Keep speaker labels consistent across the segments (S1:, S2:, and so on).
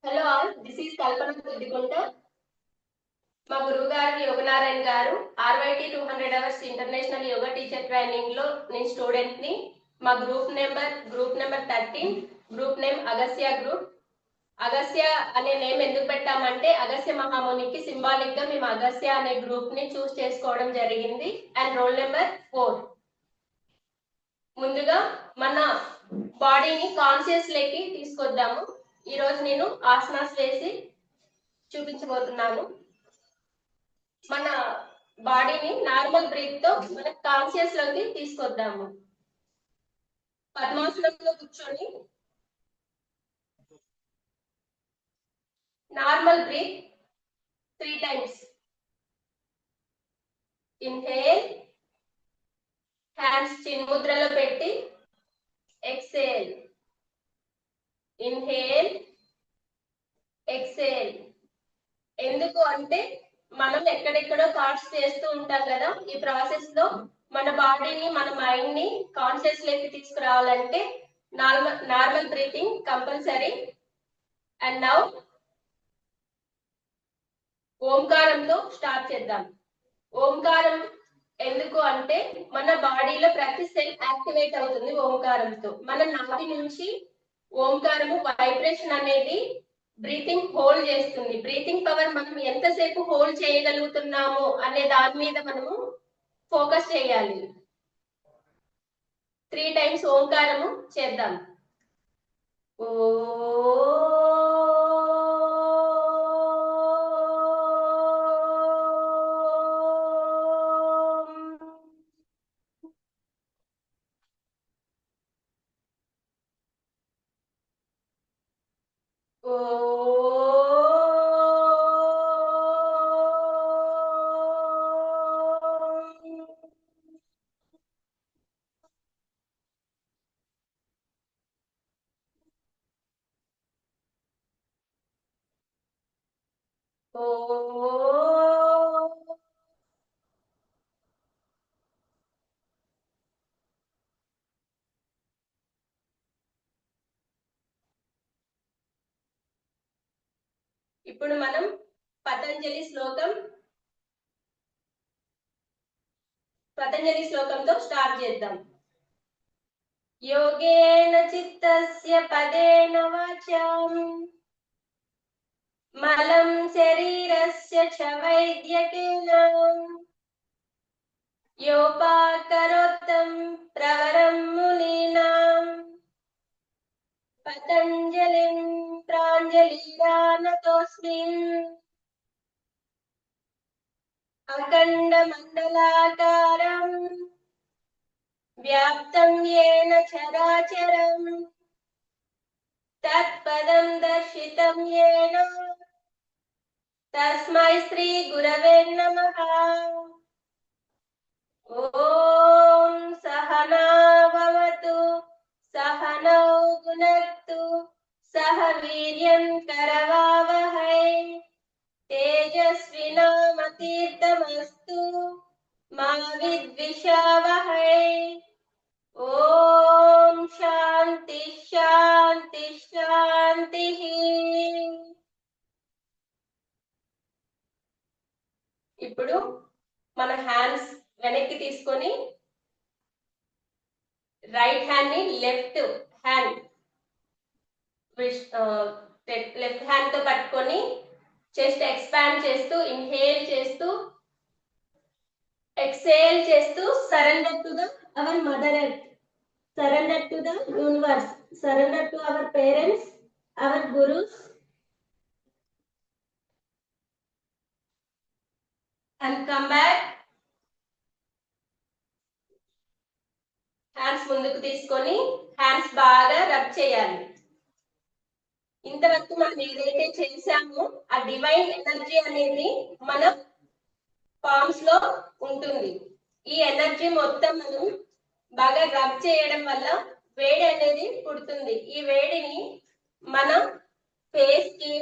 S1: Hello all, this is Kalpana Tuddikunta. మా గురువు గారు యోగనారాయణ గారు RYT 200 hours international yoga teacher training లో నేను స్టూడెంట్ ని. మా group number 13, group name Agasya group. Agasya అనే నేమ్ ఎందుకు పెట్టామంటే అగస్య మహామునికి సింబాలిక్ గా మేము అగస్య అనే గ్రూప్ ని చూస్ చేసుకోవడం జరిగింది. And roll number 4. ముందుగా మన బాడీని కాన్షియస్ లేకి తీసుకొద్దాము. ఈ రోజు నేను ఆసనాస్ వేసి చూపించబోతున్నాను. మన బాడీని నార్మల్ బ్రీత్ తో మన కాన్షియస్ లోకి తీసుకొద్దాము. పద్మాసనంలో కూర్చొని normal breath 3 times. Inhale, hands చిన్ ముద్రలో పెట్టి ఎక్సేల్. Inhale, exhale. ఎందుకు అంటే మనం ఎక్కడెక్కడో థాట్స్ చేస్తూ ఉంటాం కదా. ఈ ప్రాసెస్ లో మన బాడీని మన మైండ్ ని కాన్షియస్ లోకి తీసుకురావాలంటే normal breathing compulsory. And now ఓంకారంతో స్టార్ట్ చేద్దాం. ఓంకారం ఎందుకు అంటే మన బాడీలో ప్రతి సెల్ యాక్టివేట్ అవుతుంది ఓంకారంతో. మన నాభి నుంచి ఓంకారము వైబ్రేషన్ అనేది బ్రీతింగ్ హోల్డ్ చేస్తుంది. బ్రీతింగ్ పవర్ మనం ఎంతసేపు హోల్డ్ చేయగలుగుతున్నాము అనే దాని మీద మనము ఫోకస్ చేయాలి. 3 times ఓంకారము చేద్దాం. ఓ ఇప్పుడు మనం పతంజలి శ్లోకంతో స్టార్ట్ చేద్దాం. యోగేన చిత్తస్య పదేన వాచాం మలం శరీరస్య చ వైద్యకేన యోపాకరోత్తం ప్రవరం మునీనాం పతంజలిం ప్రాంజలిరానతోస్మి అఖండ మండలాకారం వ్యాప్తం యేన చరాచరం తత్పదం దర్శితం యేన తస్మై శ్రీ గురవే నమః. ఓం సహనా భవతు సహనౌ భునక్తు సహ వీర్యం కరవావహై తేజస్వినామతీర్థమస్తు మా విద్విషావహై. ఓం శాంతి శాంతి శాంతి. ఇప్పుడు మన హ్యాండ్స్ వెనక్కి తీసుకొని రైట్ హ్యాండ్ ని లెఫ్ట్ హ్యాండ్ తో పట్టుకొని చెస్ట్ ఎక్స్పాండ్ చేస్తూ ఇన్హేల్ చేస్తూ ఎక్సేల్ చేస్తూ surrender to the our mother earth, surrender to the universe, surrender to our parents, our gurus, and come back. Hands ముందుకు తీసుకొని హ్యాండ్స్ బాగా రబ్ చేయాలి. ఇంతవరకు మనం ఏదైతే చేసామో ఆ డివైన్ ఎనర్జీ అనేది మన పామ్స్ లో ఉంటుంది. ఈ ఎనర్జీ మొత్తం మనం బాగా రబ్ చేయడం వల్ల వేడి అనేది పుడుతుంది. ఈ వేడిని మన ఫేస్ కి,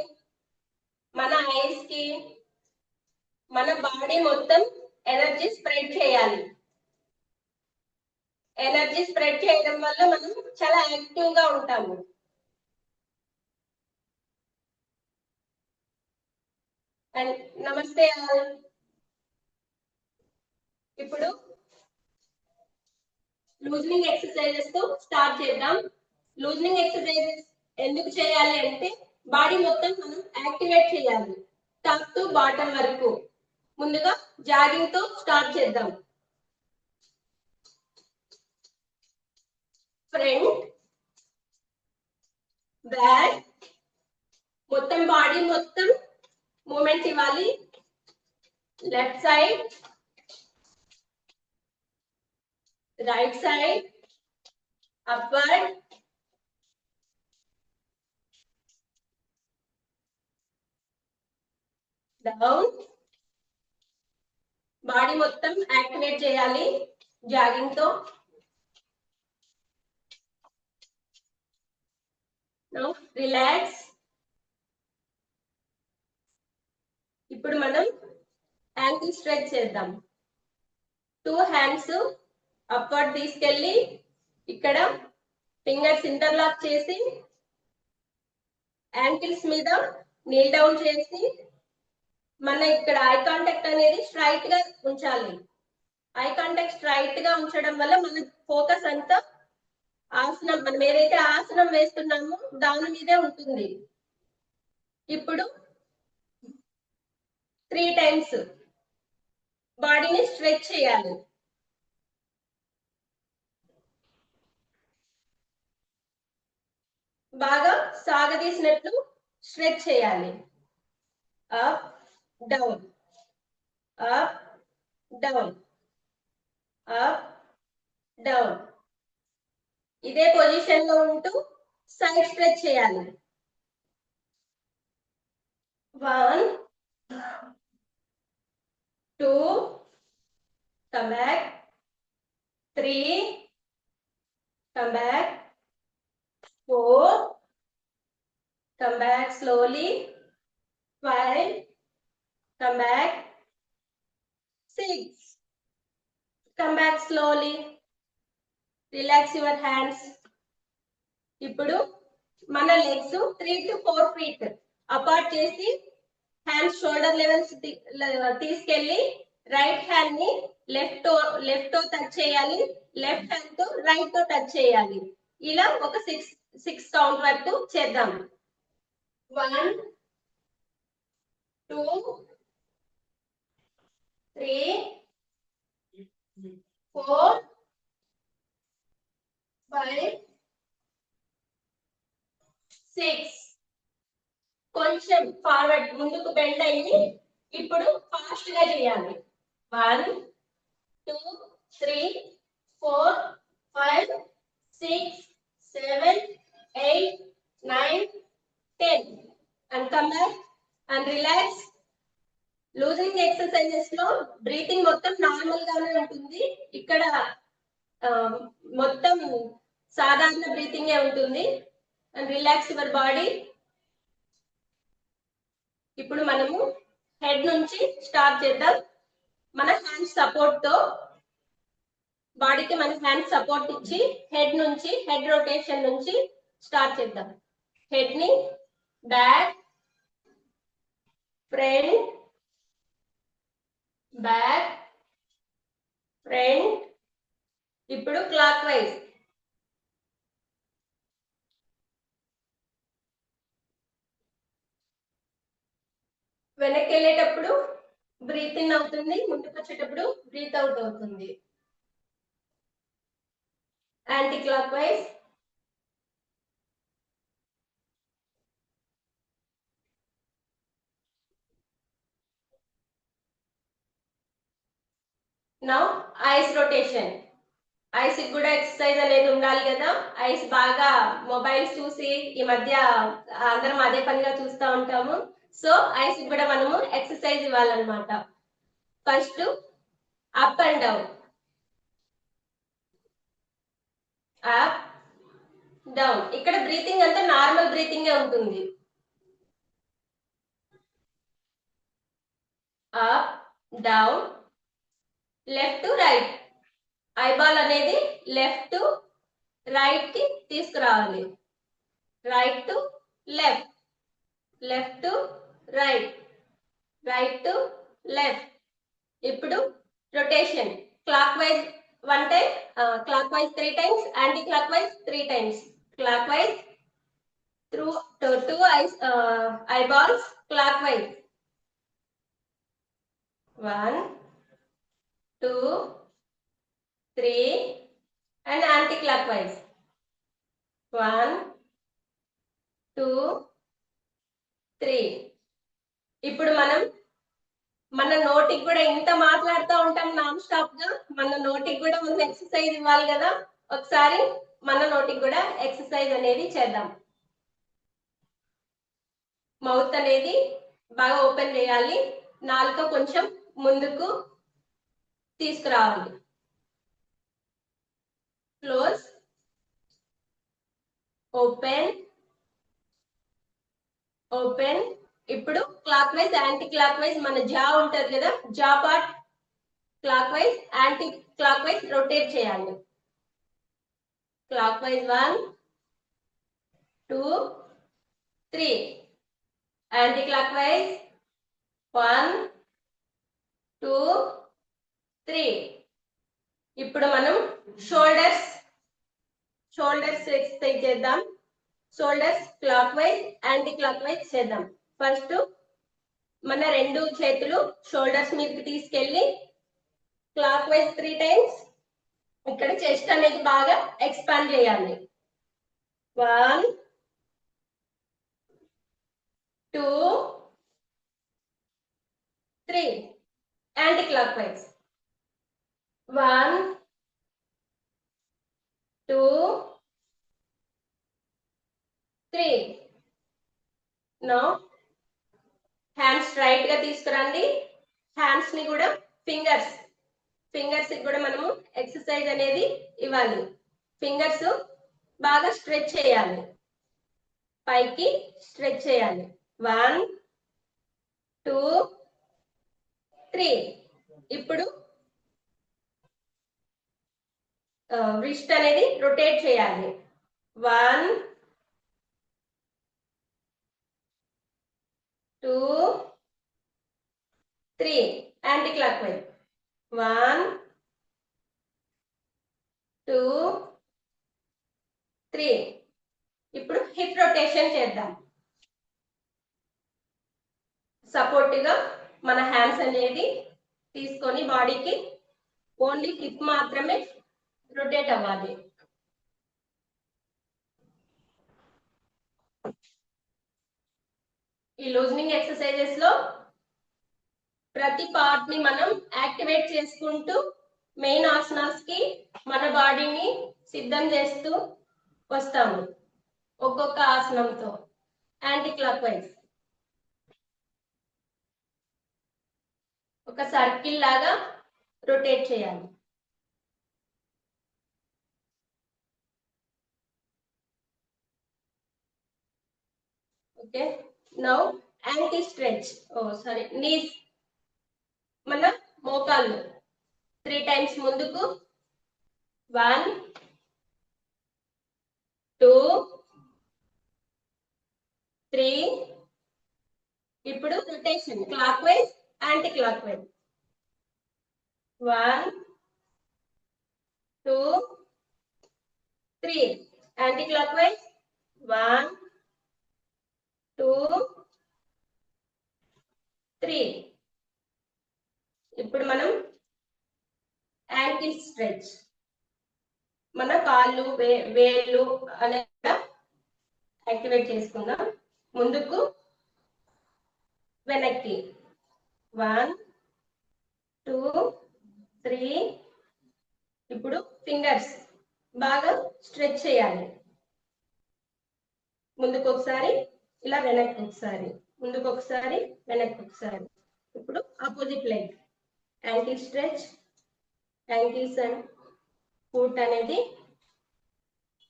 S1: మన ఐస్ కి, మన బాడీ మొత్తం ఎనర్జీ స్ప్రెడ్ చేయాలి. ఎనర్జీ స్ప్రెడ్ చేయడం వల్ల మనం చాలా యాక్టివ్ గా ఉంటాము. అండ్ నమస్తే ఆల్. ఇప్పుడు లూజనింగ్ ఎక్సర్సైజెస్ తో స్టార్ట్ చేద్దాం. లూజనింగ్ ఎక్సర్సైజెస్ ఎందుకు చేయాలి అంటే బాడీ మొత్తం మనం యాక్టివేట్ చేయాలి టాప్ టు బాటమ్ వరకు. ముందుగా జాగింగ్ తో స్టార్ట్ చేద్దాం. ఫ్రంట్, బ్యాక్, మొత్తం బాడీ మొత్తం మూమెంట్ ఇవ్వాలి. Left side, right side, upward, down. Body మొత్తం యాక్టివేట్ చేయాలి జాగింగ్ తో. Now relax. ఇప్పుడు మనం యాంకిల్ స్ట్రెచ్ చేద్దాం. 2 హ్యాండ్స్ అప్వర్డ్ తీసుకెళ్ళి ఇక్కడ ఫింగర్స్ ఇంటర్లాక్ చేసి యాంకిల్స్ మీద నీల్ డౌన్ చేసి మన ఇక్కడ ఐ కాంటాక్ట్ అనేది స్ట్రైట్ గా ఉంచాలి. ఐ కాంటాక్ట్ స్ట్రైట్ గా ఉంచడం వల్ల మన ఫోకస్ అంతా ఆసనం, మనం ఏదైతే ఆసనం వేస్తున్నామో దాని మీదే ఉంటుంది. ఇప్పుడు 3 టైమ్స్ బాడీని స్ట్రెచ్ చేయాలి. బాగా సాగదీసినట్లు స్ట్రెచ్ చేయాలి. Up down, up down, up down. ఇదే పొజిషన్ లో ఉంటూ సైడ్ స్ట్రెచ్ చేయాలి. 1 2 come back, 3 come back, 4 come back slowly, 5 come back, 6 come back slowly. Relax your hands. ఇప్పుడు మన లెగ్స్ 3 to 4 feet అపార్ట్ చేసి హ్యాండ్స్ షోల్డర్ లెవెల్స్ తీసుకెళ్లి right hand ని left తో టచ్ చేయాలి, లెఫ్ట్ హ్యాండ్ తో రైట్ తో టచ్ చేయాలి. ఇలా ఒక 6 కౌంట్ వరకు చేద్దాం. 1 2 3 4 5 6. కొంచెం ఫార్వర్డ్ ముందుకు బెండ్ అయ్యి ఇప్పుడు ఫాస్ట్ గా చేయాలి. 1 2 3 4 5 6 7 8 9 10 and come back and relax. Losing exercises లో బ్రీతింగ్ మొత్తం నార్మల్ గానే ఉంటుంది. ఇక్కడ మొత్తం సాధారణ బ్రీతింగే ఉంటుంది. And relax your body. ఇప్పుడు మనము హెడ్ నుంచి స్టార్ట్ చేద్దాం. మన హ్యాండ్ సపోర్ట్ తో బాడీకి మన హ్యాండ్ సపోర్ట్ ఇచ్చి హెడ్ నుంచి, హెడ్ రొటేషన్ నుంచి స్టార్ట్ చేద్దాం. హెడ్ ని బ్యాక్, ఫ్రంట్, బ్యాక్, ఫ్రంట్. ఇప్పుడు క్లాక్ వైజ్. వెనక్కి వెళ్ళేటప్పుడు బ్రీత్ ఇన్ అవుతుంది, ముందుకు వచ్చేటప్పుడు బ్రీత్ అవుట్ అవుతుంది. Anti clock wise. Now ice rotation. Ice కూడా ఎక్సర్సైజ్ అనేది ఉండాలి కదా. ఐస్ బాగా మొబైల్స్ చూసి ఈ మధ్య అందరం అదే పనిగా చూస్తూ ఉంటాము. సో ఐస్ కూడా మనము ఎక్సర్సైజ్ ఇవ్వాలన్నమాట. First up and down, up down. ఇక్కడ బ్రీతింగ్ అంతా నార్మల్ బ్రీతింగే ఉంటుంది. Up down, left to right. Eyeball అనేది లెఫ్ట్ టు రైట్ కి తీసుకురావాలి. Right to left, left to right, right to left. ఇప్పుడు rotation clock wise 1 time, clock wise 3 times, anti clock wise 3 times. Clockwise through two eyeballs clockwise. 1, 2, 3 and anti-clockwise. 1, 2, 3. ఇప్పుడు మనం మన నోటికి కూడా ఇంత మాట్లాడుతూ ఉంటాం నాన్ స్టాప్ గా, మన నోటికి కూడా ముందు ఎక్సర్సైజ్ ఇవ్వాలి కదా. ఒకసారి మన నోటికి కూడా ఎక్సర్సైజ్ అనేది చేద్దాం. మౌత్ అనేది బాగా ఓపెన్ చేయాలి, నాలుక కొంచెం ముందుకు తీసుకురావాలి. Close, open, open. ఇప్పుడు clockwise anticlockwise మన జా ఉంటది కదా, jaw part clockwise anticlockwise rotate చేయాలి. Clock wise 1, 2, 3. Anti clock wise 1, 2, 3. ఇప్పుడు మనం షోల్డర్స్ ఎక్సర్సైజ్ చేద్దాం. Shoulders clockwise anticlockwise చేద్దాం. ఫస్ట్ మన 2 చేతులు షోల్డర్స్ మీదకి తీసుకెళ్ళి క్లాక్ వైజ్ 3 టైమ్స్ ఇక్కడ చెస్ట్ అనేది బాగా ఎక్స్పాండ్ చేయాలి. 1, 2, 3. Anti clock wise 1, 2, 3. Now hands straight గా తీసుకురండి. హ్యాండ్స్ ని కూడా ఫింగర్స్ కూడా మనము ఎక్సర్సైజ్ అనేది ఇవ్వాలి. ఫింగర్స్ బాగా స్ట్రెచ్ చేయాలి, పైకి స్ట్రెచ్ చేయాలి. 1, 2, 3. ఇప్పుడు రిస్ట్ అనేది రొటేట్ చేయాలి. 1, 2, 3. Anti clock wise 1, 2, 3. ఇప్పుడు హిప్ రొటేషన్ చేద్దాం. సపోర్టివ్ గా మన హ్యాండ్స్ అనేది తీసుకొని బాడీకి ఓన్లీ హిప్ మాత్రమే రొటేట్ అవ్వాలి. ఈ లూజనింగ్ ఎక్సర్సైజెస్ లో ప్రతి పార్ట్ ని మనం యాక్టివేట్ చేసుకుంటూ మెయిన్ ఆసనాస్ కి మన బాడీని సిద్ధం చేస్తూ వస్తాము. ఒక్కొక్క ఆసనంతో యాంటీ క్లాక్ వైజ్ ఒక సర్కిల్ లాగా రొటేట్ చేయాలి. Okay, now anti stretch, knees, మన మోకాళ్ళు 3 టైమ్స్ ముందుకు. 1, 2, 3. ఇప్పుడు rotation clockwise anti clock wise 1, 2, 3. Anti clock wise 1, 2, 3. ఇప్పుడు మనం యాంకిల్ స్ట్రెచ్, మన కాళ్ళు వేళ్ళు అనేది యాక్టివేట్ చేసుకుందాం. ముందుకు వెనక్కి 1, 2, 3. ఇప్పుడు ఫింగర్స్ బాగా స్ట్రెచ్ చేయాలి. ముందుకు ఒకసారి, ఇలా వెనక్కి ఒకసారి, ముందుకు ఒకసారి, వెనక్కి ఒకసారి. ఇప్పుడు opposite leg ankle stretch, ankles and foot అనేది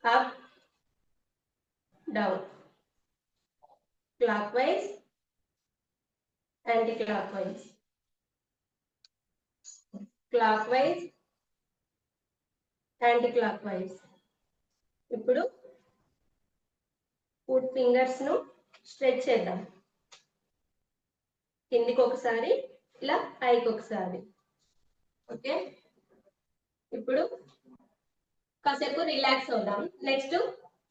S1: up down, clockwise anticlockwise, clockwise anticlockwise. ఇప్పుడు ఫుట్ ఫింగర్స్ ను స్ట్రెచ్ చేద్దాం. కిందికి ఒకసారి, ఇలా పైకి ఒకసారి. ఓకే, ఇప్పుడు కాసేపు రిలాక్స్ అవుదాం. నెక్స్ట్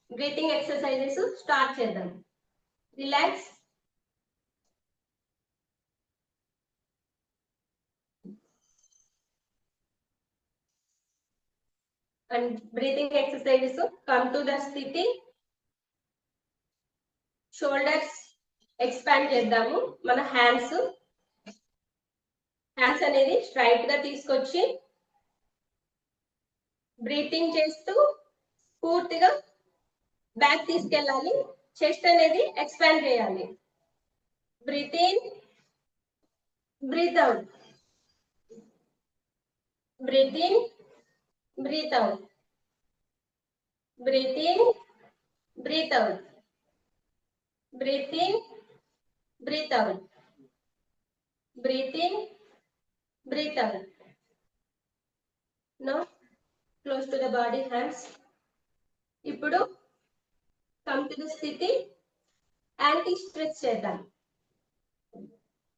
S1: బ్రీతింగ్ ఎక్సర్సైజెస్ స్టార్ట్ చేద్దాం. Relax. And breathing exercises come to the స్థితి. షోల్డర్స్ ఎక్స్పాండ్ చేద్దాము. మన హ్యాండ్స్ అనేది స్ట్రైట్ గా తీసుకొచ్చి బ్రీతింగ్ చేస్తూ పూర్తిగా బ్యాక్ తీసుకెళ్ళాలి. చెస్ట్ అనేది ఎక్స్పాండ్ చేయాలి. Breath in, breath out, breath in, breath out, breath in, breath out, breath in, breath out, breath in, breath out. Now close to the body, hands. ఇప్పుడు come to the స్థితి. Anti stretch చేద్దాం.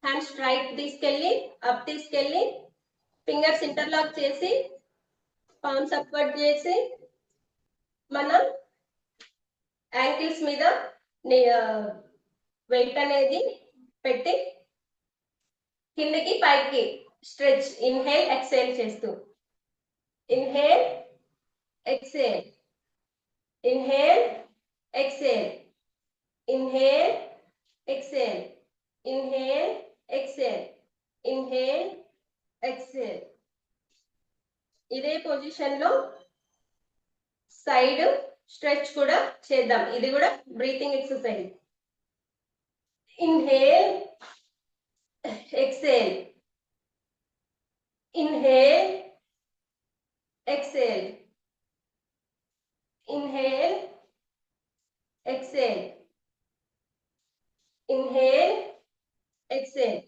S1: Hand straight తీసుకెళ్ళి up తీసుకెళ్ళి fingers interlock చేసి palms upward చేసి మన ankles మీద weight అనేది పెట్టి కిందకి పైకి స్ట్రెచ్. ఇన్హేల్ ఎక్సేల్ చేస్తూ, inhale exhale, inhale exhale, inhale exhale, inhale exhale, inhale exhale. ఇదే పొజిషన్ లో సైడ్ స్ట్రెచ్ కూడా చేద్దాం. ఇది కూడా breathing exercise. Inhale exhale, inhale exhale, inhale exhale, inhale exhale.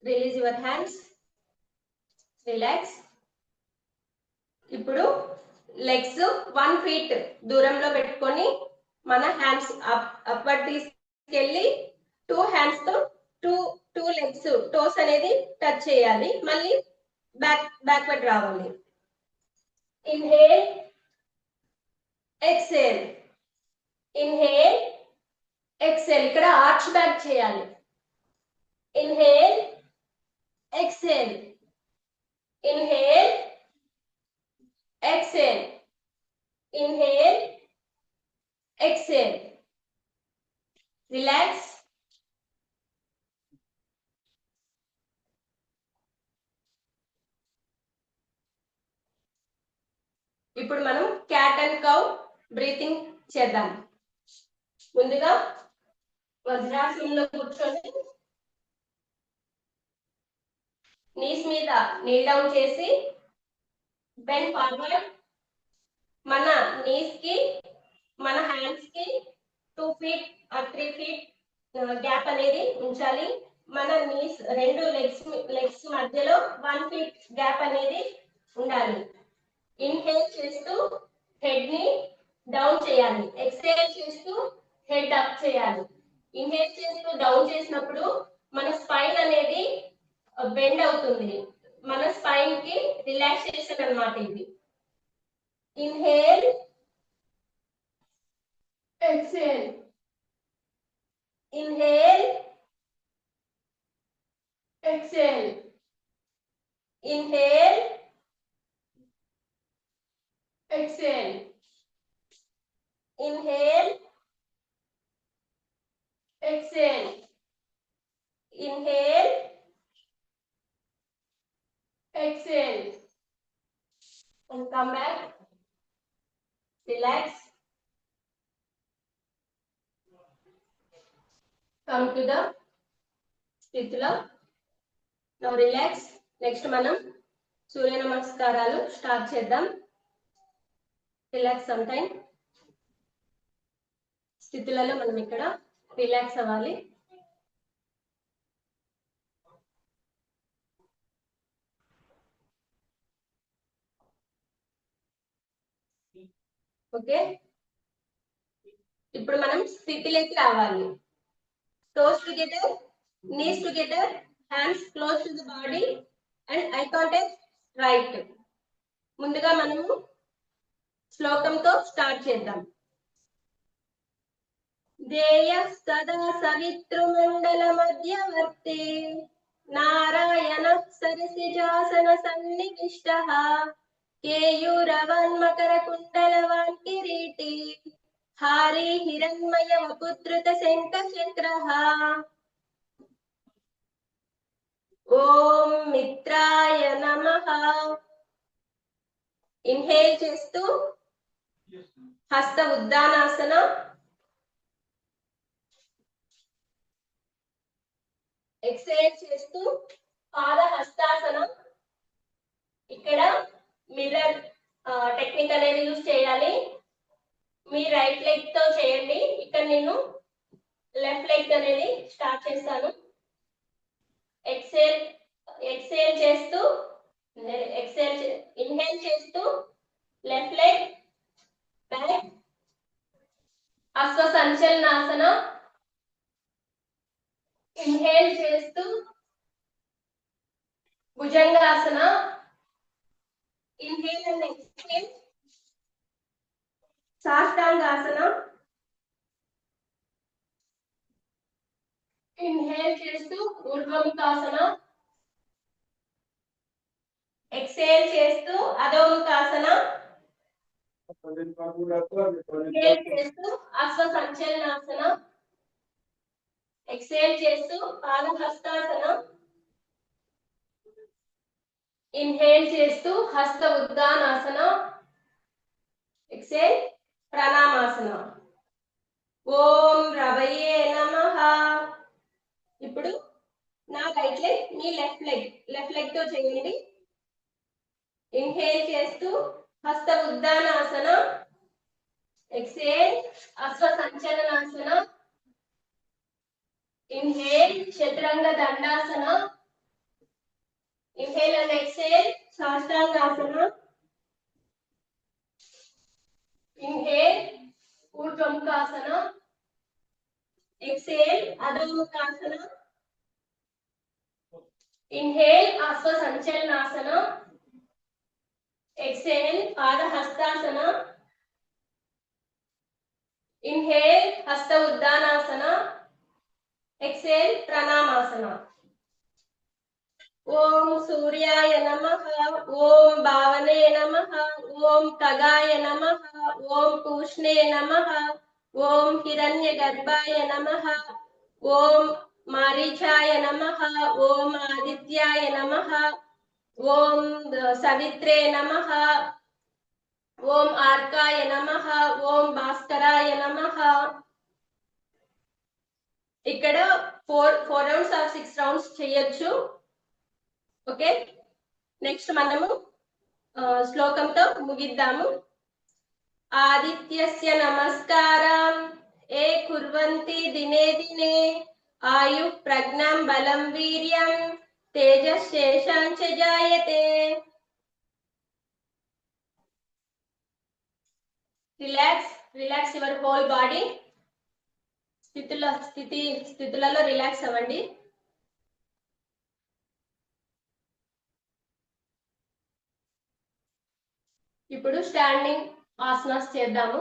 S1: Release your hands, relax. ఇప్పుడు లెగ్స్ 1 feet దూరంలో పెట్టుకొని మన హ్యాండ్స్ అప్వర్డ్ తీసుకెళ్ళి 2 hands తో టూ లెగ్స్ టోస్ అనేది టచ్ చేయాలి. మళ్ళీ బ్యాక్వర్డ్ రావాలి. Inhale exhale, inhale exhale. ఇక్కడ ఆర్చ్ బ్యాక్ చేయాలి. Inhale exhale, inhale exhale, inhale, exhale. Relax. ఇప్పుడు మనం క్యాట్ అండ్ కౌ బ్రీతింగ్ చేద్దాం. ముందుగా వజ్రాసనంలో కూర్చొని నీస్ మీద నీల్ డౌన్ చేసి బెండ్ ఫార్వర్డ్. మన నీస్ కి మన హ్యాండ్స్ కి 2 feet or 3 feet గ్యాప్ అనేది ఉంచాలి. మన నీస్ రెండు లెగ్స్ మధ్యలో 1 feet గ్యాప్ అనేది ఉండాలి. ఇన్హేల్ చేస్తూ హెడ్ ని డౌన్ చేయాలి. ఎక్స్హేల్ చేస్తూ హెడ్ అప్ చేయాలి. ఇన్హేల్ చేస్తూ డౌన్ చేసినప్పుడు మన స్పైన్ అనేది బెండ్ అవుతుంది. మన స్పైన్ కి రిలాక్సేషన్ అన్నమాట ఇది. Inhale exhale, inhale, exhale, inhale, exhale, inhale, exhale, inhale, exhale, and come back. Relax. Come to the స్థితిలో. Now relax. Next మనం సూర్య నమస్కారాలు స్టార్ట్ చేద్దాం. Relax some time. స్థితులలో మనం ఇక్కడ రిలాక్స్ అవ్వాలి. ఓకే, ఇప్పుడు మనం స్థితిలోకి రావాలి. So toes together, knees together, hands close to the body and eye contact right. ముందుగా మనము శ్లోకంతో స్టార్ట్ చేద్దాం. దేయ సదా సవితృమండల మధ్యవర్తి నారాయణ సరసిజాసన సన్నివిష్టః కేయూరవన్మకర కుండలవాన్ కిరీటి హారీ హిరణ్మయ వపుద్రుత శంఖ చక్రః. ఓం మిత్రాయ నమః. ఇన్హేల్ చేస్తూ హస్త ఉద్దానాసన, ఎక్సేల్ చేస్తూ పాద హస్తాసనం. ఇక్కడ మిర్రర్ టెక్నిక్ అనేది యూజ్ చేయాలి. మీ రైట్ లెగ్ తో చేయండి. ఇక్కడ నేను లెఫ్ట్ లెగ్ అనేది స్టార్ట్ చేస్తాను. ఎక్సేల్ చేస్తూ ఇన్హేల్ చేస్తూ left leg back, Ashwa Sanchalanasana. Inhale చేస్తూ Bhujangasana. Inhale and exhale Sashtangasana. Inhale చేస్తూ ఊర్ధ్వముఖాసన. ఎక్సేల్ చేస్తూ అధోముఖాసన. ఇన్హేల్ చేస్తూ అశ్వ సంచలనాసన. ఎక్సేల్ చేస్తూ పాదహస్తాసన. ఇన్హేల్ చేస్తూ హస్త ఉద్దానాసన. ఎక్సేల్ ప్రణామాసన. ఓం రవయే నమః. ఇప్పుడు నా రైట్ లెగ్, మీ లెఫ్ట్ లెగ్ తో చేయండి. ఇన్హేల్ చేస్తూ హస్త ఉద్దానాసన. Exhale Ashwa Sanchalanasana. Inhale Chaturanga Dandasana. Inhale and exhale Sashtangasana. Inhale Urdhvamukhasana. Exhale Adhomukhasana. Inhale Ashwa Sanchalanasana. Exhale పాదహస్తాసన. Inhale హస్త ఉద్దానాసన. ఎక్సేల్ ప్రణామాసన. ఓం సూర్యాయ నమః. ఓం భావనే నమః. ఓం ఖగాయ నమః. ఓం పూష్ణే నమః. ఓం హిరణ్యగర్భాయ నమః. ఓం మారీచాయ నమః. ఓం ఆదిత్యాయ నమః. ఓం సవిత్రే నమః. ఓం ఆర్కాయ నమః. ఓం భాస్కరాయ నమః. ఇక్కడ 4 రౌండ్స్ ఆర్ 6 రౌండ్స్ చేయొచ్చు. ఓకే, నెక్స్ట్ మనము శ్లోకంతో ముగిద్దాము. ఆదిత్యస్య నమస్కారం ఏ కుర్వంతి దినే దినే ఆయు ప్రజ్ఞం బలం వీర్యం తేజశేషాంచ జాయతే. Relax your whole body. స్థితులలో రిలాక్స్ అవ్వండి. ఇప్పుడు స్టాండింగ్ ఆసనాస్ చేద్దాము.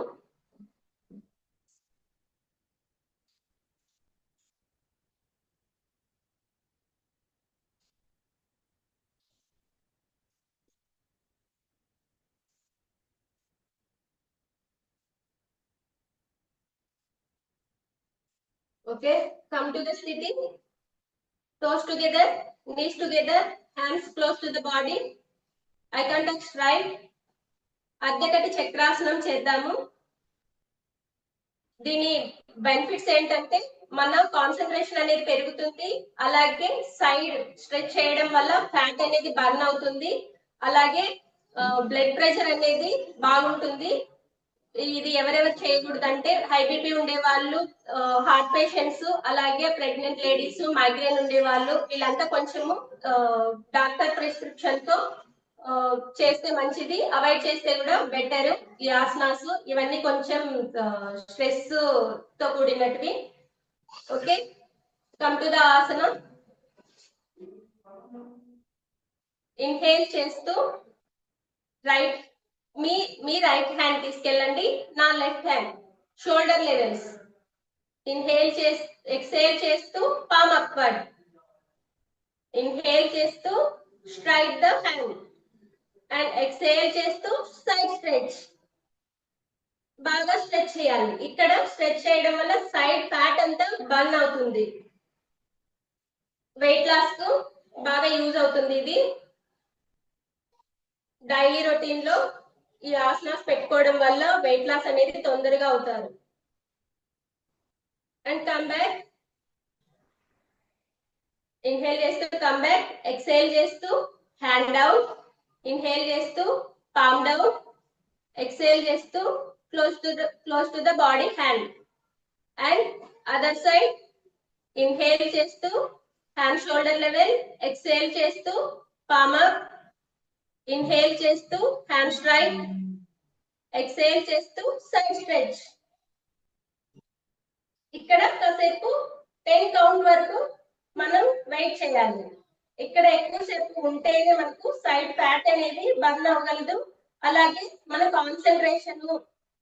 S1: Okay, come to the sitting. Toes together, knees together, hands close to the body. Eye contact straight. అర్ధకటి చక్రాసనం చేద్దాము. దీని బెనిఫిట్స్ ఏంటంటే మన కాన్సన్ట్రేషన్ అనేది పెరుగుతుంది. అలాగే సైడ్ స్ట్రెచ్ చేయడం వల్ల ఫ్యాట్ అనేది బర్న్ అవుతుంది. అలాగే బ్లడ్ ప్రెషర్ అనేది బాగుంటుంది. ఇది ఎవరెవరు చేయకూడదు అంటే హై బీపీ ఉండే వాళ్ళు, హార్ట్ పేషెంట్స్, అలాగే ప్రెగ్నెంట్ లేడీస్, మైగ్రేన్ ఉండే వాళ్ళు, వీళ్ళంతా కొంచెము డాక్టర్ ప్రిస్క్రిప్షన్ తో చేస్తే మంచిది. అవాయిడ్ చేస్తే కూడా బెటర్. ఈ ఆసనాస్ ఇవన్నీ కొంచెం స్ట్రెస్ తో కూడినటివి. Okay, come to the asana. Inhale చేస్తూ రైట్ మీ రైట్ హ్యాండ్ తీసుకెళ్ళండి, నా left hand shoulder levels. Inhale చేస్తూ ఎక్సేల్ చేస్తూ పామ్ అప్వర్డ్. ఇన్హేల్ చేస్తూ straight the hand and exhale చేస్తూ సైడ్ స్ట్రెచ్. బాగా స్ట్రెచ్ చేయాలి. ఇక్కడ స్ట్రెచ్ చేయడం వల్ల సైడ్ ఫ్యాట్ అంతా బర్న్ అవుతుంది. వెయిట్ లాస్ కు బాగా యూజ్ అవుతుంది. ఇది డైలీ రొటీన్ లో ఈ ఆసనాస్ పెట్టుకోవడం వల్ల వెయిట్ లాస్ అనేది తొందరగా అవుతారు. And come back. ఇన్హేల్ చేస్తూ కమ్ బ్యాక్, ఎక్సేల్ చేస్తూ హ్యాండ్ డౌన్, ఇన్హేల్ చేస్తూ పామ్ డౌన్, ఎక్సేల్ చేస్తూ close to the body hand. And other side inhale చేస్తూ హ్యాండ్ షోల్డర్ లెవెల్, ఎక్సేల్ చేస్తూ పామ్ అప్, ఇన్హేల్ చేస్తూ హ్యాండ్ స్ట్రైట్, ఎక్సేల్ చేస్తూ side stretch. ఇక్కడ కాసేపు 10 కౌంట్ వరకు మనం వెయిట్ చేయాలి. ఇక్కడ ఎక్కువసేపు ఉంటేనే మనకు సైడ్ ఫ్యాట్ అనేది బర్న్ అవ్వగలదు. అలాగే మన కాన్సన్ట్రేషన్,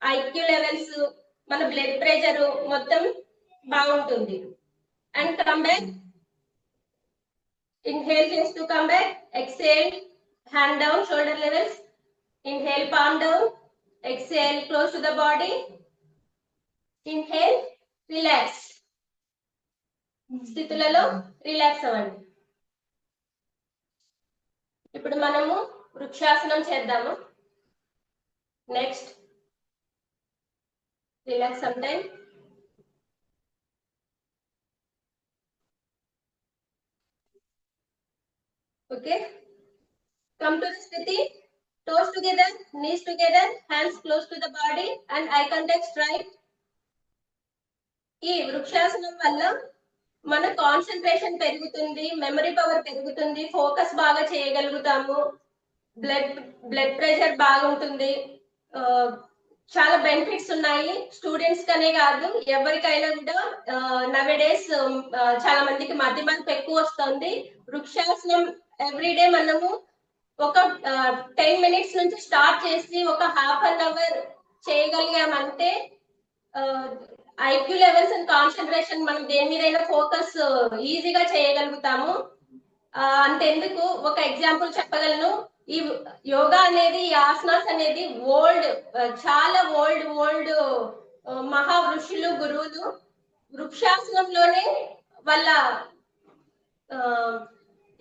S1: ఐక్యూ లెవెల్స్, మన బ్లడ్ ప్రెషర్ మొత్తం బాగుంటుంది. And come back. ఇన్హేల్ చేస్తూ come back, exhale hand down shoulder levels, inhale palm down, exhale close to the body, inhale relax. స్థితులలో రిలాక్స్ అవ్వండి. ఇప్పుడు మనము వృక్షాసనం చేద్దాము. Next relax some time. Okay, come to the sthiti. Toes together, knees together, hands close to the body and eye contact straight. ఈ వృక్షాసనం వల్ల మన concentration పెరుగుతుంది, మెమరీ పవర్ పెరుగుతుంది, ఫోకస్ బాగా చేయగలుగుతాము, బ్లడ్ ప్రెషర్ బాగుంటుంది. చాలా బెనిఫిట్స్ ఉన్నాయి. స్టూడెంట్స్ కనే కాదు, ఎవరికైనా కూడా నవేడేస్ చాలా మందికి మతిమరుపు ఎక్కువ వస్తుంది. వృక్షాసనం ఎవ్రీడే మనము ఒక 10 మినిట్స్ నుంచి స్టార్ట్ చేసి ఒక ½ అవర్ చేయగలిగామంటే ఐక్యూ లెవెల్స్ అండ్ కాన్సన్ట్రేషన్ మనం దేని మీదైనా ఫోకస్ ఈజీగా చేయగలుగుతాము. అంతెందుకు ఒక ఎగ్జాంపుల్ చెప్పగలను. ఈ యోగా అనేది, ఈ ఆసనాస్ అనేది చాలా ఓల్డ్ మహా ఋషులు, గురువులు వృక్షాసనంలోనే వాళ్ళ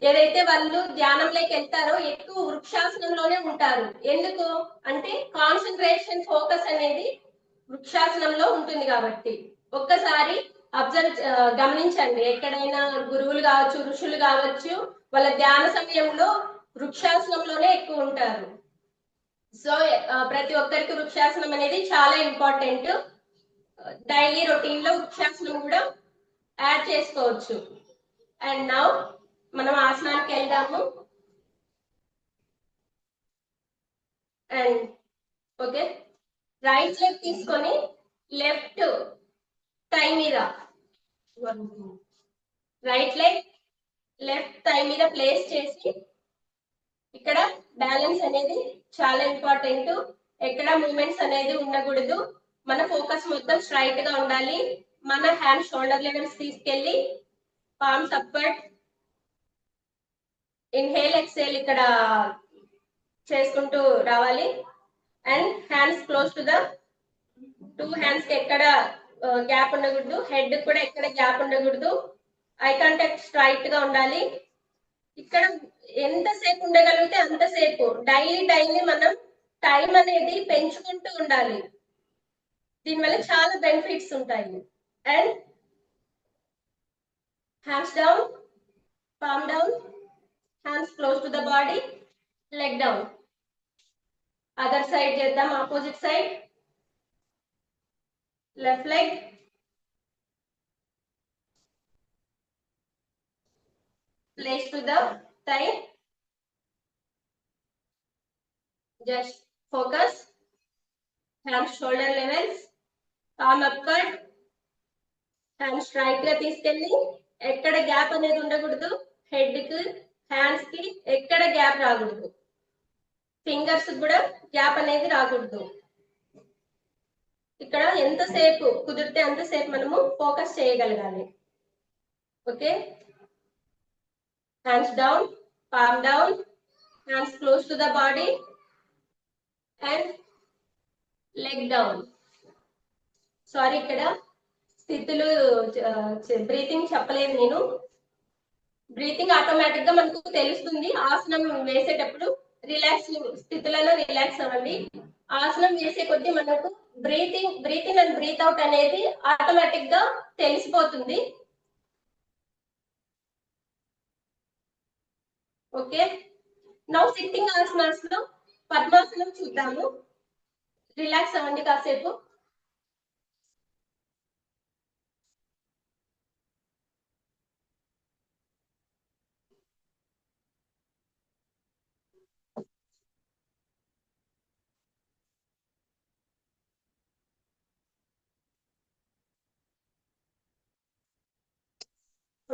S1: ఏదైతే వాళ్ళు ధ్యానంలోకి వెళ్తారో ఎక్కువ వృక్షాసనంలోనే ఉంటారు. ఎందుకు అంటే కాన్సన్ట్రేషన్, ఫోకస్ అనేది వృక్షాసనంలో ఉంటుంది కాబట్టి. ఒక్కసారి గమనించండి, ఎక్కడైనా గురువులు కావచ్చు, ఋషులు కావచ్చు, వాళ్ళ ధ్యాన సమయంలో వృక్షాసనంలోనే ఎక్కువ ఉంటారు. సో ప్రతి ఒక్కరికి వృక్షాసనం అనేది చాలా ఇంపార్టెంట్. డైలీ రొటీన్ లో వృక్షాసనం కూడా యాడ్ చేసుకోవచ్చు. అండ్ నౌ మనం ఆసనానికి వెళ్దాము. అండ్ ఓకే, రైట్ లెగ్ తీసుకొని లెఫ్ట్ థై మీద, రైట్ లెగ్ లెఫ్ట్ థై మీద ప్లేస్ చేసి, ఇక్కడ బ్యాలెన్స్ అనేది చాలా ఇంపార్టెంట్. ఎక్కడ మూమెంట్స్ అనేది ఉండకూడదు. మన ఫోకస్ మొత్తం స్ట్రైట్ గా ఉండాలి. మన హ్యాండ్ షోల్డర్ లెవెల్స్ తీసుకెళ్ళి పామ్స్ అప్వర్డ్, ఇన్హేల్ ఎక్సేల్ ఇక్కడ చేసుకుంటూ రావాలి. And hands close to the 2 hands కి ఎక్కడ గ్యాప్ ఉండకూడదు, హెడ్ కూడా ఎక్కడ గ్యాప్ ఉండకూడదు. ఐ కాంటాక్ట్ స్ట్రైట్ గా ఉండాలి. ఇక్కడ ఎంతసేపు ఉండగలిగితే అంతసేపు డైలీ మనం టైం అనేది పెంచుకుంటూ ఉండాలి. దీనివల్ల చాలా బెనిఫిట్స్ ఉంటాయి. And hands down, palm down, hands close to the body, leg down. Other side చేద్దాం, opposite side. Left leg, place to the thigh. Just focus. Hands shoulder levels. Palm upward. Hands straight గా తీసుకెళ్ళి ఎక్కడ gap అనేది ఉండకూడదు. Head కి, hands కి ఎక్కడ gap రాకూడదు. ఫింగర్స్ కూడా గ్యాప్ అనేది రాకూడదు. ఇక్కడ ఎంతసేపు కుదిరితే అంతసేపు మనము ఫోకస్ చేయగలగాలి. Okay, hands down, palm down, hands close to the body and leg down. Sorry, ఇక్కడ స్థితులు బ్రీతింగ్ చెప్పలేదు నేను. బ్రీతింగ్ ఆటోమేటిక్ గా మనకు తెలుస్తుంది. ఆసనం వేసేటప్పుడు రిలాక్స్ స్థితులలో రిలాక్స్ అవ్వండి. ఆసనం వేసే కొద్దీ మనకు బ్రీతింగ్ అండ్ బ్రీత్ అవుట్ అనేది ఆటోమేటిక్ గా తెలిసిపోతుంది. ఓకే, నౌ సిట్టింగ్ ఆసనాస్ లో పద్మాసనం చూద్దాము. రిలాక్స్ అవ్వండి కాసేపు.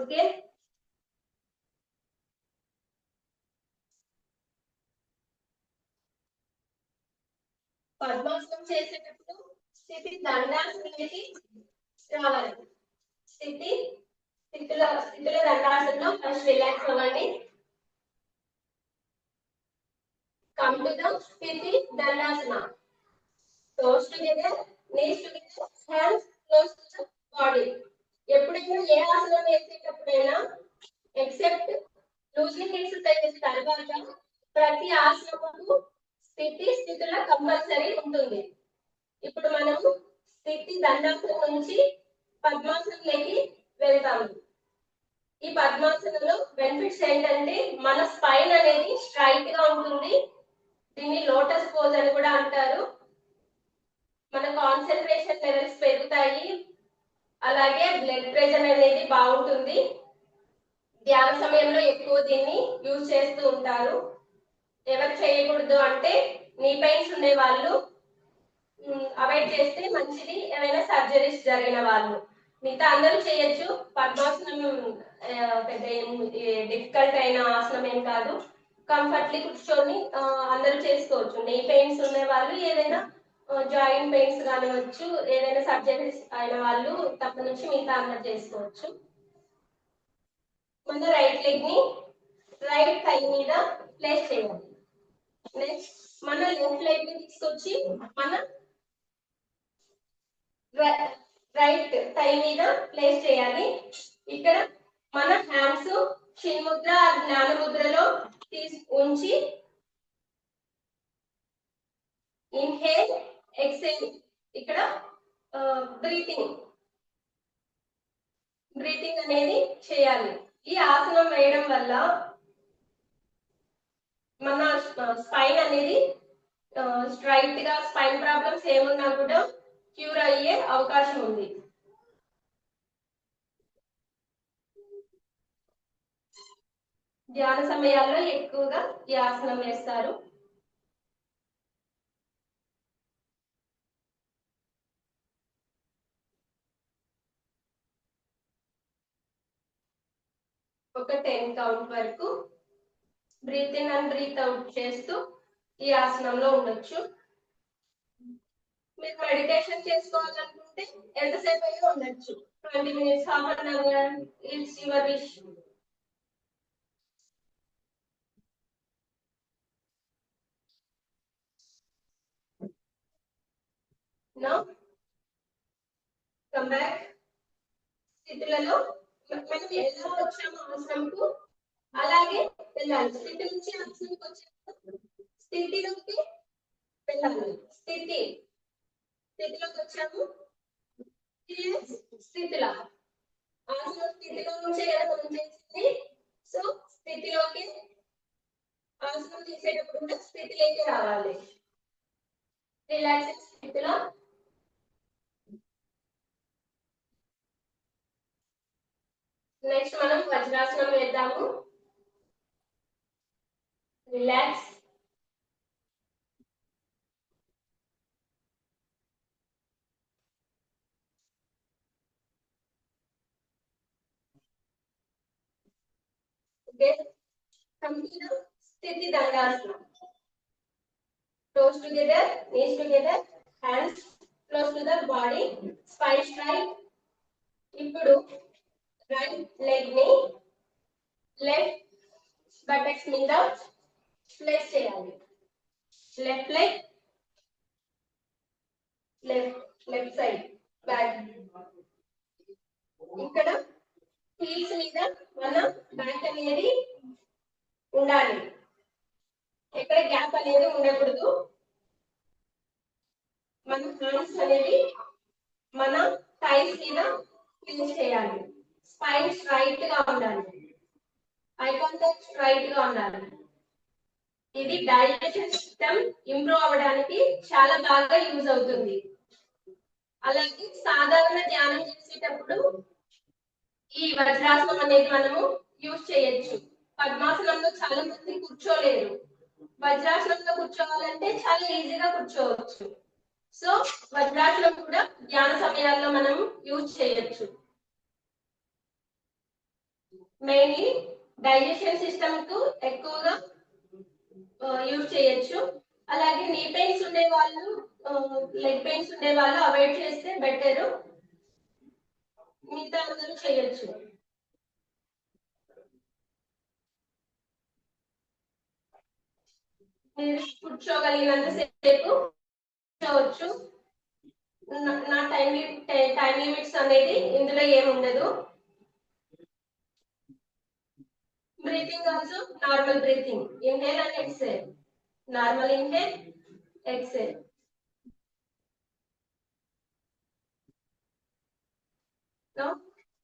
S1: ఓకే, పద్మాసనం చేసేటప్పుడు స్థితి దండాసనానికి రావాలి. స్థితిలో దండాసనంలో ఫస్ట్ రిలాక్స్ అవ్వండి. కమ్ టు ద స్థితి dandasana. Toes together, knees together, hands close to the body. ఎప్పుడైనా ఏ ఆసనం వేసేటప్పుడైనా ఎక్సెప్ట్ లూజింగ్ ఎక్సర్సైజెస్ తర్వాత ప్రతి ఆసనము స్థితిలో కంపల్సరీ ఉంటుంది. ఇప్పుడు మనము స్థితి దండాసనం నుంచి పద్మాసనంలోకి వెళ్తాము. ఈ పద్మాసనంలో బెనిఫిట్స్ ఏంటంటే మన స్పైన్ అనేది స్ట్రైట్ గా ఉంటుంది. దీన్ని లోటస్ పోజ్ అని కూడా అంటారు. మన కాన్సన్ట్రేషన్ లెవెల్స్ పెరుగుతాయి. అలాగే బ్లడ్ ప్రెషర్ అనేది బాగుంటుంది. ధ్యాన సమయంలో ఎక్కువ దీన్ని యూజ్ చేస్తూ ఉంటారు. ఎవరు చేయకూడదు అంటే నీ పెయిన్స్ ఉండే వాళ్ళు అవాయిడ్ చేస్తే మంచిది. ఏమైనా సర్జరీస్ జరిగిన వాళ్ళు, మిగతా అందరూ చేయొచ్చు. పద్మాసనం పెద్ద డిఫికల్ట్ అయిన ఆసనం ఏం కాదు. కంఫర్ట్లీ కూర్చొని అందరూ చేసుకోవచ్చు. నీ పెయిన్స్ ఉండే వాళ్ళు, ఏదైనా జాయింట్ పెయిన్స్ కానివచ్చు, ఏదైనా సర్జరీస్ అయిన వాళ్ళు తప్ప నుంచి మిగతా అందరూ చేసుకోవచ్చు. మన రైట్ లెగ్ ని రైట్ థై మీద ప్లేస్ చేయాలి. నెక్స్ట్ మన లెఫ్ట్ లెగ్ ని తీసుకొచ్చి మన రైట్ థై మీద ప్లేస్ చేయాలి. ఇక్కడ మన హ్యాండ్స్ చిన్ముద్ర జ్ఞాన ముద్రలో ఉంచి ఇన్హేల్ ఎక్సేల్ ఇక్కడ బ్రీతింగ్ అనేది చేయాలి. ఈ ఆసనం వేయడం వల్ల మన స్పైన్ అనేది స్ట్రైట్ గా, స్పైన్ ప్రాబ్లమ్స్ ఏమున్నా కూడా క్యూర్ అయ్యే అవకాశం ఉంది. ధ్యాన సమయాల్లో ఎక్కువగా ఈ ఆసనం వేస్తారు. ఒక 10 కౌంట్ వరకు breath in and breath out చేస్తూ ఈ ఆసనంలో ఉండొచ్చు. మీరు మెడిటేషన్ చేసుకోవాలనుకుంటే ఎంతసేపు అయినా ఉండొచ్చు. 20 minutes, half an hour, it's your wish. Now come back. స్థితులలో మనం ఎలా వచ్చామో ఆసనంకు అలాగే వెళ్ళాలి. స్థితి నుంచి ఆసనంకి వచ్చాము, స్థితిలోకి వెళ్ళాలి. స్థితిలోకి వచ్చాము, స్థితిలో ఆసనం స్థితిలో నుంచే కదా మనం చేసింది. సో స్థితిలోకి ఆసనం తీసేటప్పుడు కూడా స్థితిలోకి రావాలి. రిలాక్సింగ్ స్థితిలో నెక్స్ట్ మనం వజ్రాసనం వేద్దాము. Relax. Okay, come to the Sthiti Dandasana. Toes together, knees together, hands close to the body, spine straight. ఇప్పుడు రైట్ లెగ్ ని లెఫ్ట్ బటక్స్ మీద ప్లేస్ చేయాలి. Left leg left side back. ఇక్కడ హీల్స్ మీద మన బ్యాక్ అనేది ఉండాలి, ఎక్కడ గ్యాప్ అనేది ఉండకూడదు. మన హ్యాండ్స్ అనేది మన థైస్ మీద ప్లేస్ చేయాలి. స్పైన్ స్ట్రైట్ గా ఉండాలి, ఐ కాంటాక్ట్ స్ట్రైట్ గా ఉండాలి. ఇది డైజెషన్ సిస్టమ్ ఇంప్రూవ్ అవ్వడానికి చాలా బాగా యూజ్ అవుతుంది. అలాగే సాధారణ ధ్యానం చేసేటప్పుడు ఈ వజ్రాసనం అనేది మనము యూజ్ చేయొచ్చు. పద్మాసనంలో చాలా మంది కూర్చోలేరు, వజ్రాసనంలో కూర్చోవాలంటే చాలా ఈజీగా కూర్చోవచ్చు. సో వజ్రాసనం కూడా ధ్యాన సమయాల్లో మనం యూజ్ చేయొచ్చు. మెయిన్లీ డైజెషన్ సిస్టమ్ కు ఎక్కువగా యూజ్ చేయొచ్చు. అలాగే నీ పెయిన్స్ ఉండే వాళ్ళు, లెగ్ పెయిన్స్ ఉండే వాళ్ళు అవాయిడ్ చేస్తే బెటర్. మిగతా అందరూ చేయొచ్చు. మీరు కూర్చోగలిగినంత సేపు కూర్చోవచ్చు. నా టైం లిమిట్స్ అనేది ఇందులో ఏముండదు. Breathing also normal breathing, inhale and exhale. Normal inhale, exhale.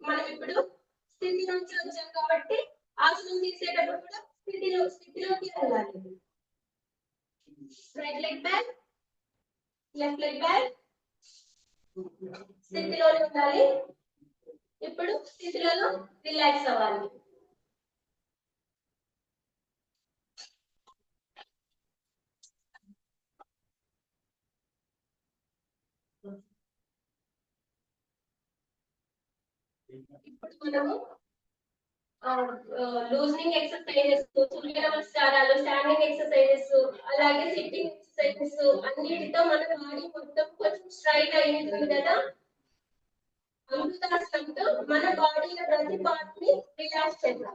S1: మనం ఇప్పుడు స్థితి నుంచి వచ్చాం కాబట్టి ఆసనం తీసేటప్పుడు కూడా స్థితిలోకి వెళ్ళాలి. Right leg back, left leg back, స్థితిలోనే ఉండాలి. ఇప్పుడు స్థితిలో రిలాక్స్ అవ్వాలి. ఇప్పుడు మనము లూజనింగ్ ఎక్సర్సైజెస్, సూర్య నమస్కారాలు, స్టాండింగ్ ఎక్సర్సైజెస్, అలాగే సిట్టింగ్ ఎక్సర్సైజెస్ అన్నిటితో మన బాడీ మొత్తం కొంచెం స్ట్రైట్ అయింది కదా. అమృతాసనంతో మన బాడీలో ప్రతి పార్ట్ ని రిలాక్స్ చేద్దాం.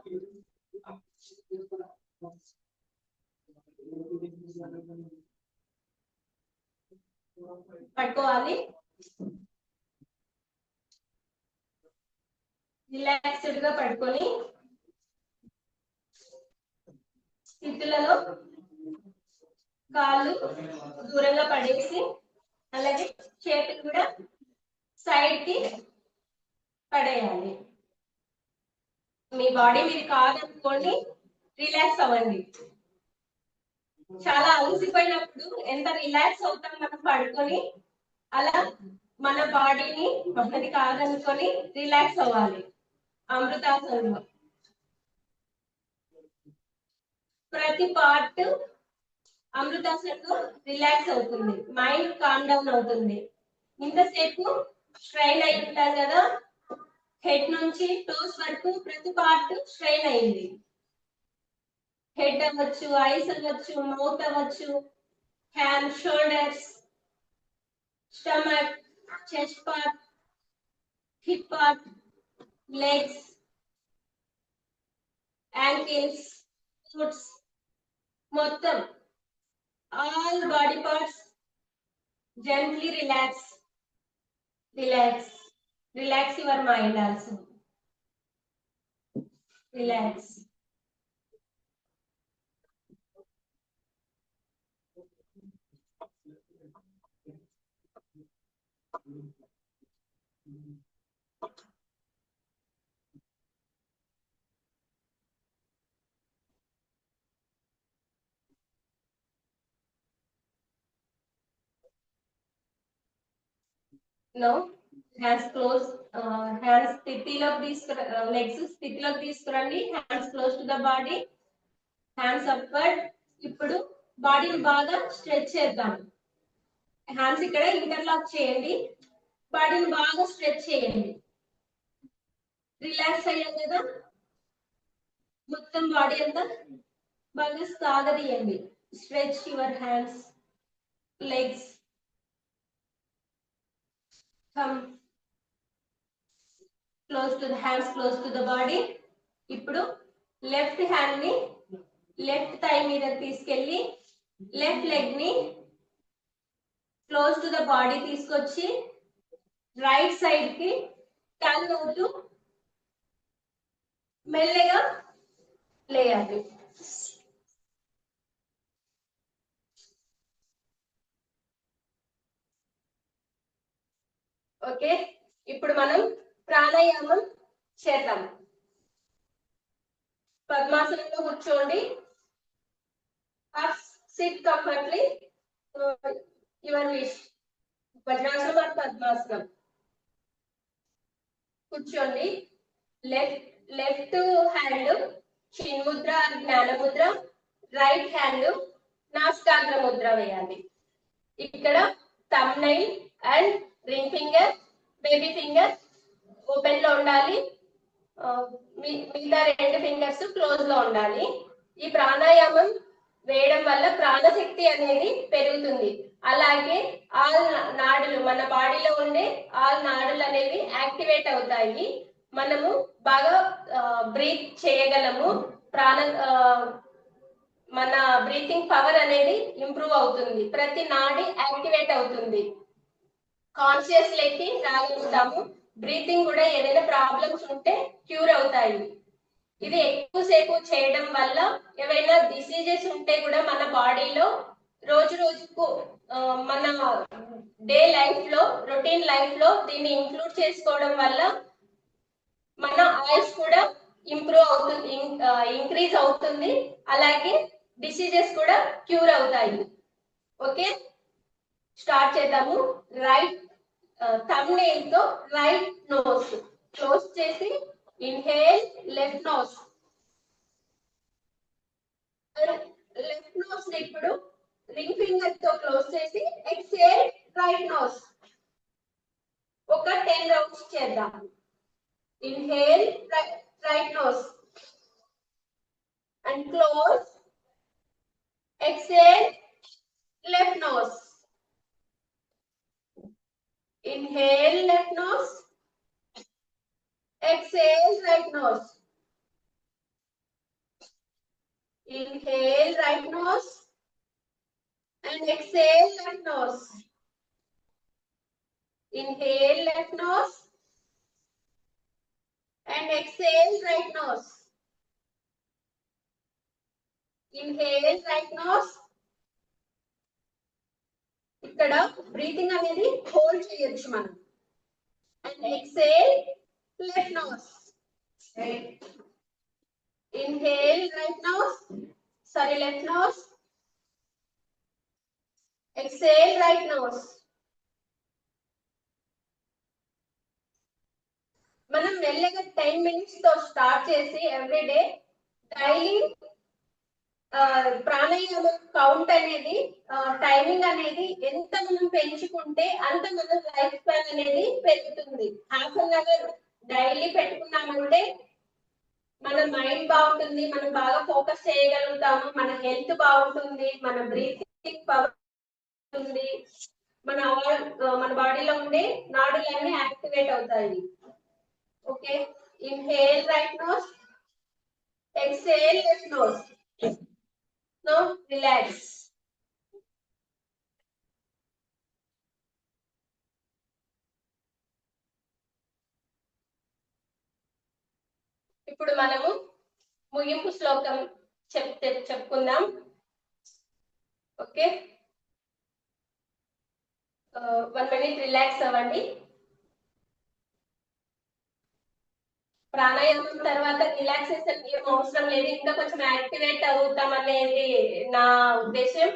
S1: పట్టుకోవాలి, రిలాక్స్డ్ గా పట్టుకొని స్థితులలో కాళ్ళు దూరంగా పడేసి, అలాగే చేతులు కూడా సైడ్ కి పడేయాలి. మీ బాడీ మీరు కాదనుకోండి, రిలాక్స్ అవ్వండి. చాలా అలసిపోయినప్పుడు ఎంత రిలాక్స్ అవుతాం మనం పడుకొని, అలా మన బాడీని మనది కాదనుకొని రిలాక్స్ అవ్వాలి అమృతాసనంలో. ప్రతి పార్ట్ అమృతాసనంలో రిలాక్స్ అవుతుంది, మైండ్ కామ్ డౌన్ అవుతుంది. ఇంతసేపు స్ట్రైన్ అయి ఉంటారు కదా, హెడ్ నుంచి టోస్ వరకు ప్రతి పార్ట్ స్ట్రైన్ అయింది. హెడ్ అవ్వచ్చు, ఐస్ అవ్వచ్చు, మౌత్ అవ్వచ్చు, hand, shoulders, stomach, chest part, hip part, legs, ankles, foots, మొత్తం all body parts gently relax your mind also. Relax. Now hands close, hands స్థితిలోకి legs స్థితిలోకి తీసుకురండి. Hands close to the body, hands upward. ఇప్పుడు బాడీని బాగా stretch చేద్దాం. Hands ఇక్కడ interlock చేయండి, బాడీని బాగా స్ట్రెచ్ చేయండి. రిలాక్స్ అయ్యాం కదా, మొత్తం బాడీ అంతా బాగా సాగదీయండి. Stretch your hands, legs, come close to the hands, close to the body. ఇప్పుడు లెఫ్ట్ హ్యాండ్ ని లెఫ్ట్ థై మీద తీసుకెళ్ళి లెఫ్ట్ లెగ్ ని క్లోజ్ టు ద బాడీ తీసుకొచ్చి రైట్ సైడ్ కి టర్న్ అవుతూ మెల్లగా లేయాలి. ఓకే, ఇప్పుడు మనం ప్రాణాయామం చేద్దాం. పద్మాసనంలో కూర్చోండి. Sit comfortably, your wish. వజ్రాసనం ఆర్ పద్మాసనం. కూర్చోండి. లెఫ్ట్ హ్యాండ్ చిన్ ముద్ర జ్ఞాన ముద్ర, రైట్ హ్యాండ్ నాసికాగ్ర ముద్ర వేయాలి. ఇక్కడ thumb nail and ring finger, baby finger open లో ఉండాలి. మిగతా 2 ఫింగర్స్ క్లోజ్ లో ఉండాలి. ఈ ప్రాణాయామం వేయడం వల్ల ప్రాణశక్తి అనేది పెరుగుతుంది. అలాగే ఆల్ నాడులు, మన బాడీలో ఉండే ఆల్ నాడులు అనేవి యాక్టివేట్ అవుతాయి. మనము బాగా బ్రీత్ చేయగలము. మన బ్రీతింగ్ పవర్ అనేది ఇంప్రూవ్ అవుతుంది. ప్రతి నాడి యాక్టివేట్ అవుతుంది. కాన్షియస్ లెక్కి రాగలుగుతాము. బ్రీతింగ్ కూడా ఏదైనా ప్రాబ్లమ్స్ ఉంటే క్యూర్ అవుతాయి. ఇది ఎక్కువసేపు చేయడం వల్ల ఏవైనా డిసీజెస్ ఉంటే కూడా మన బాడీలో రోజు రోజుకు మన డే లైఫ్ లో, రొటీన్ లైఫ్ లో దీన్ని ఇంక్లూడ్ చేసుకోవడం వల్ల మన ఆయుష్ కూడా ఇంప్రూవ్ అవుతుంది, ఇంక్రీజ్ అవుతుంది. అలాగే డిసీజెస్ కూడా క్యూర్ అవుతాయి. ఓకే, స్టార్ట్ చేద్దాము. రైట్ థంబ్ నెయిల్ తో రైట్ నోస్ క్లోజ్ చేసి inhale left nose. Left nose ఇప్పుడు రింగ్ ఫింగర్ తో క్లోజ్ చేసి ఎక్సేల్ రైట్ నోస్. ఒక 10 రౌండ్స్ చేద్దాం. Inhale right nose and close. Exhale left nose. Inhale left nose. Exhale right nose. Inhale right nose and exhale left nose. Inhale left nose and exhale right nose. Inhale right nose. ఇక్కడ breathing అనేది hold చేయొచ్చు మనం. And exhale left nose. Inhale right nose, sorry left nose. Exhale right nose. మనం మెల్లగా 10 minutes తో start చేసి everyday daily ప్రాణాయామం count అనేది, టైమింగ్ అనేది ఎంత మనం పెంచుకుంటే అంత మన లైఫ్ స్పాన్ అనేది పెరుగుతుంది. ½ డైలీ పెట్టుకున్నామంటే మన మైండ్ బాగుంటుంది, మనం బాగా ఫోకస్ చేయగలుగుతాము, మన హెల్త్ బాగుంటుంది, మన బ్రీతింగ్ పవర్ ఉంటుంది, మన బాడీలో ఉండే నాడులన్నీ యాక్టివేట్ అవుతాయి. Okay, inhale right nose, exhale left nose. Now relax. ఇప్పుడు మనము ముగింపు శ్లోకం చెప్పుకుందాం. ఓకే, 1 minute రిలాక్స్ అవ్వండి. ప్రాణాయామం తర్వాత రిలాక్సేషన్ ఏం అవసరం లేదు, ఇంకా కొంచెం యాక్టివేట్ అవుతాం అనేది నా ఉద్దేశం.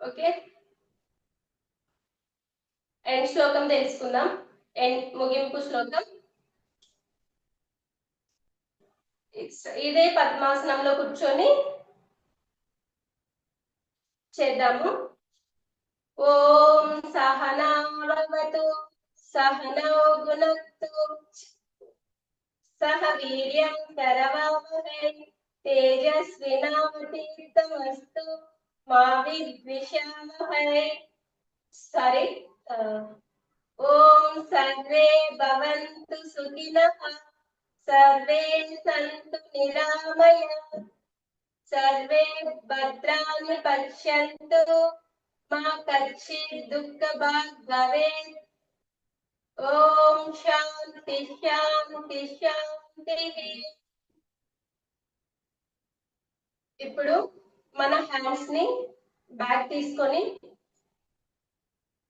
S1: ఓకే, ఎండ్ శ్లోకం తెలుసుకుందాం. ముగింపు శ్లోకం ఇదే పద్మాసనంలో కూర్చొని చేద్దాము. ఓం సహనా భవతు సహనౌ భునక్తు सह वीर्यं करवावहै तेजस्विनावतीर्तमस्तु मा विद्विषावहै सारी ओम सर्वे भवन्तु सुखिनः सर्वे सन्तु निरामयाः सर्वे भद्राणि पश्यन्तु मा कश्चित् दुःखभाग् भवेत् ओम शांति शांति शांति ఇప్పుడు మన హ్యాండ్స్ ని బ్యాక్ తీసుకొని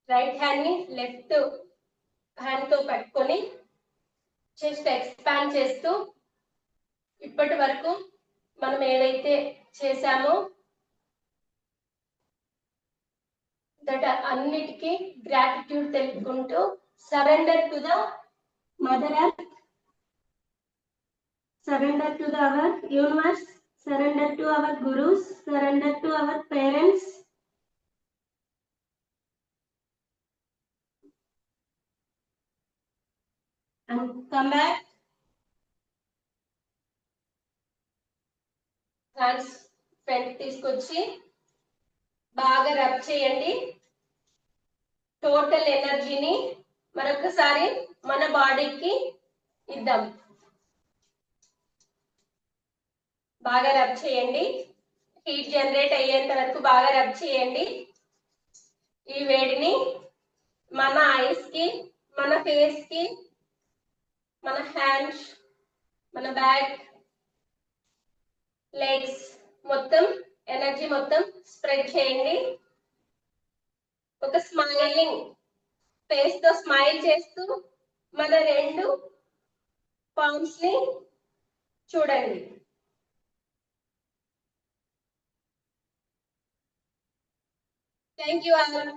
S1: రైట్ హ్యాండ్ ని లెఫ్ట్ హ్యాండ్ తో పట్టుకొని చెస్ట్ ఎక్స్పాండ్ చేస్తూ ఇప్పటి వరకు మనం ఏదైతే చేశామో దట్ అన్నిటికీ గ్రాటిట్యూడ్ తెలుపుకుంటూ surrender to the mother earth, surrender to the our universe, surrender to our gurus, surrender to our parents, and come back. Hands front తీసుకొచ్చి బాగా రబ్ చేయండి. టోటల్ ఎనర్జీని మరొకసారి మన బాడీకి ఇద్దాం. బాగా రబ్ చేయండి. హీట్ జనరేట్ అయ్యేంత వరకు బాగా రబ్ చేయండి. ఈ వేడిని మన ఐస్ కి, మన ఫేస్ కి, మన హ్యాండ్స్, మన బ్యాక్, లెగ్స్ మొత్తం ఎనర్జీ మొత్తం స్ప్రెడ్ చేయండి. ఒక స్మైలింగ్ ఫేస్ తో స్మైల్ చేస్తూ మన రెండు పామ్స్ ని చూడండి. Thank you, Alan.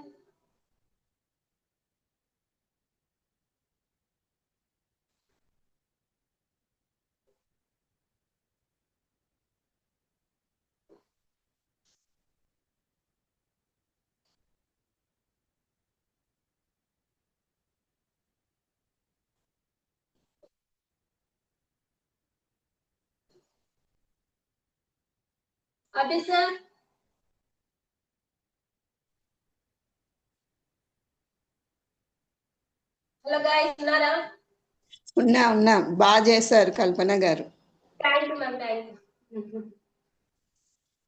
S1: Abhi sir. Hello guys, ఉన్నారా?
S2: ఉన్నా బాగా చేశారు కల్పన గారు.
S1: Thank you ma'am, thank you.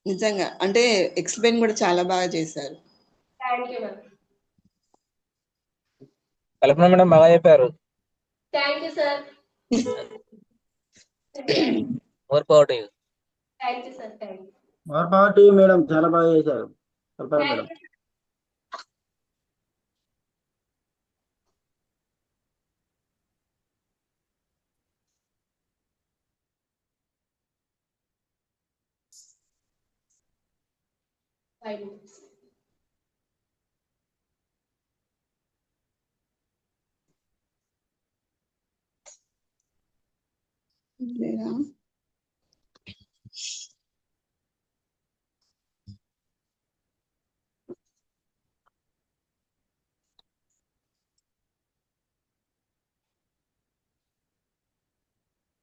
S2: నిజంగా అంటే ఎక్స్ప్లెయిన్ కూడా చాలా బాగా చేశారు.
S1: Thank you ma'am.
S3: Kalpana madam బాగా చెప్పారు.
S1: Thank you sir.
S3: More power to you.
S1: Thank you sir, thank you.
S4: More power to you madam, చాలా బాగా చేశారు కల్పన మేడం.
S1: Five minutes.
S2: లేదా